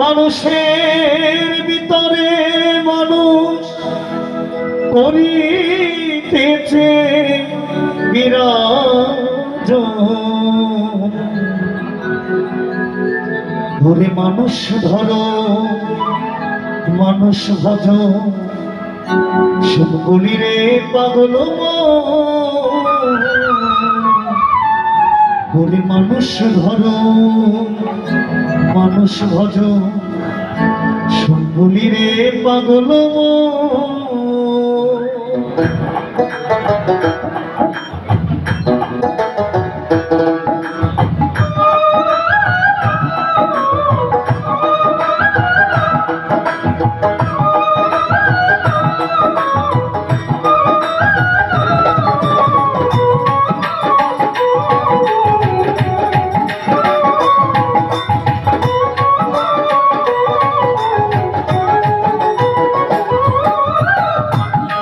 মানুষের ভিতরে মানুষ করিতেছে বিরাজ। ওরে মানুষ ধরো মানুষ ভজ, সব বলি রে পাগল ওরে মানুষ ধরো মানুষ ভজ, সব বলি রে পাগল।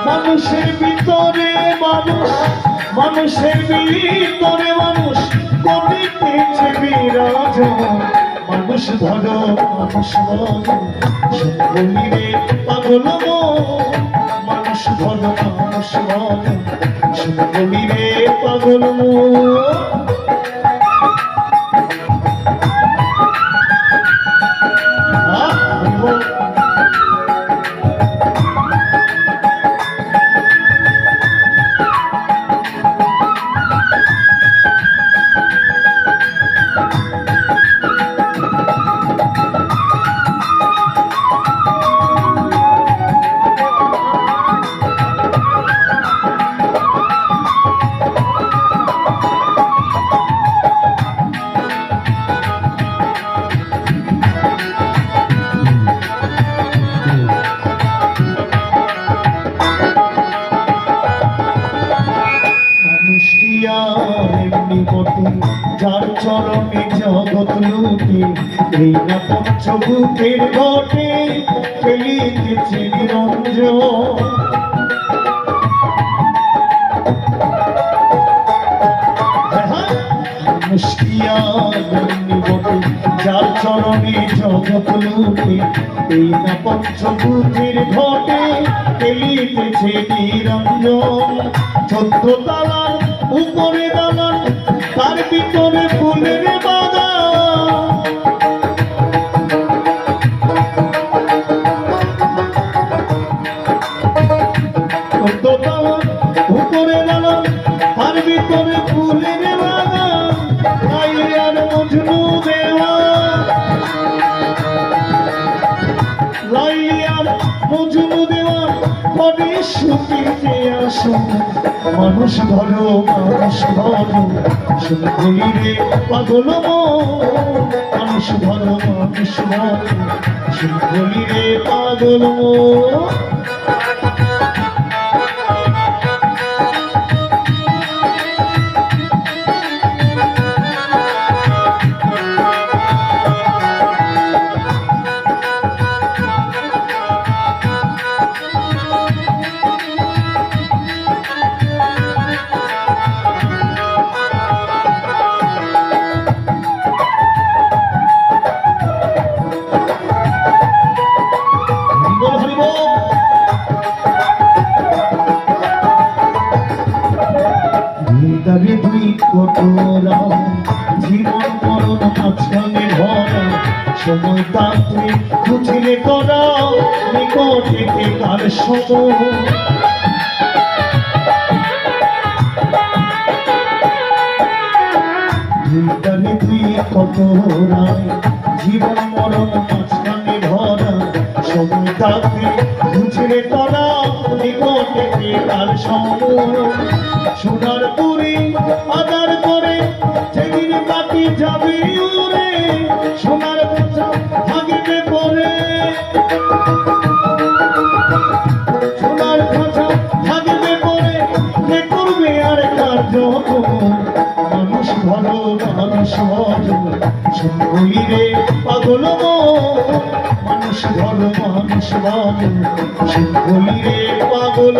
মানুষের ভিতরে মানুষ, মানুষের ভিতরে মানুষ করিতেছে বিরাজ। মানুষ ধরো মানুষ বলি রে পাগল, মানুষ ধরো মানুষ বলি রে পাগল। যার চরণে জগৎ লুটি, এই না পঞ্চভূতের ঘটে ফেলিতেছে নিরঞ্জন। যার চরণে জগৎ লুটি, এই না পঞ্চভূতের ঘটে ফেলিতেছে নিরঞ্জন। 14 তালার উপরে দালান, তার ভিতরে ফুলের বাগান। উপরে দালান, তার ভিতরে ফুলের বাগান। লাইলি আর মজনু দেওয়া, লাইলি আর মজনু দেওয়া কবি শুকিতে আসো। মানুষ ধরো মানুষ ধরো, বলি রে পাগল। মানুষ ধরো মানুষ ধরো, বলি রে পাগল। জীবন মরণ মাঝখানে ভরা, সময় তাতে খুঁজলে করা নিকটে কার সময়। কত রায় জীবন মরণ মাঝখানে ভরা, সময় তাতে খুঁজলে করা নিকটে কার সময়। সোনার পুরি আদার করে যেদিন বাকি যাবে উড়ে, সোনার বোঝা ভাগিতে পড়ে, সোনার বোঝা ভাগিতে পড়ে, কে করবে আর কার্য। মানুষ ভালো মানুষ বলি রে পাগল, মানুষ ভালো মানুষ বলি রে পাগল।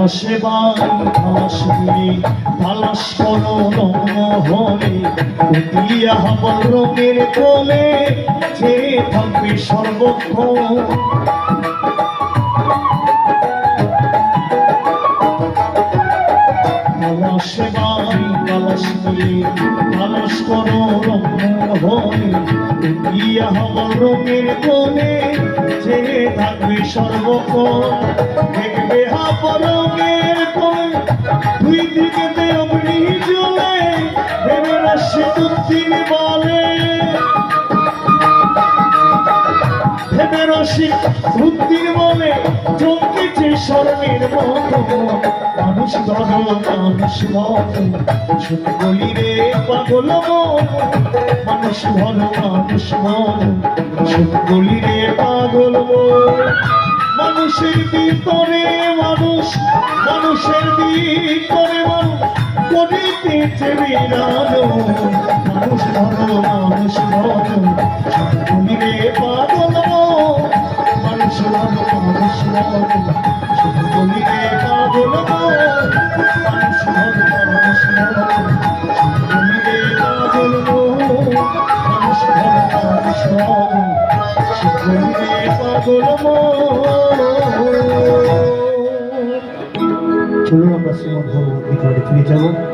সেবাই খালাস দিলে তালাশ করো রঙ হলে উঠিয়া হবল রঙের কোলে যে থাকবে সর্বক্ষণ সেবাই তালাশ দিলে তালাশ করো রঙ হলে উঠিয়া হবল রঙের কোলে যে থাকবে সর্বক্ষণ দেখবে হাবরঙের কোলে দুই দিকে দেবনি জ্বলে ভেবে রাশি দুদিন বলে ভেবে রসি বুদ্ধির বলে চমকেছে স্বর্ণের মতো মানুষ ধরো মানুষ মতো শুধু বলি রে পাগল মানুষ ধরো মানুষ মতো শুধু বলি রে পাগল মানুষের ভিতরে মানুষ মানুষের ভিতরে মানুষ করিতেছে বিরানো মানুষ ধরো মানুষ ধরো শুধু বলি রে পাগল মানুষ ধরো মানুষ ধরো শুধু বলি রে পাগল মানুষ ধরো মানুষ ধরো শুধু বলি রে পাগল মানুষ ধরো মানুষ ধরো শুধু বলি রে পাগল চলুন আমরা শ্রীমদ্ ভগবদ্গীতায় ফিরে যাব।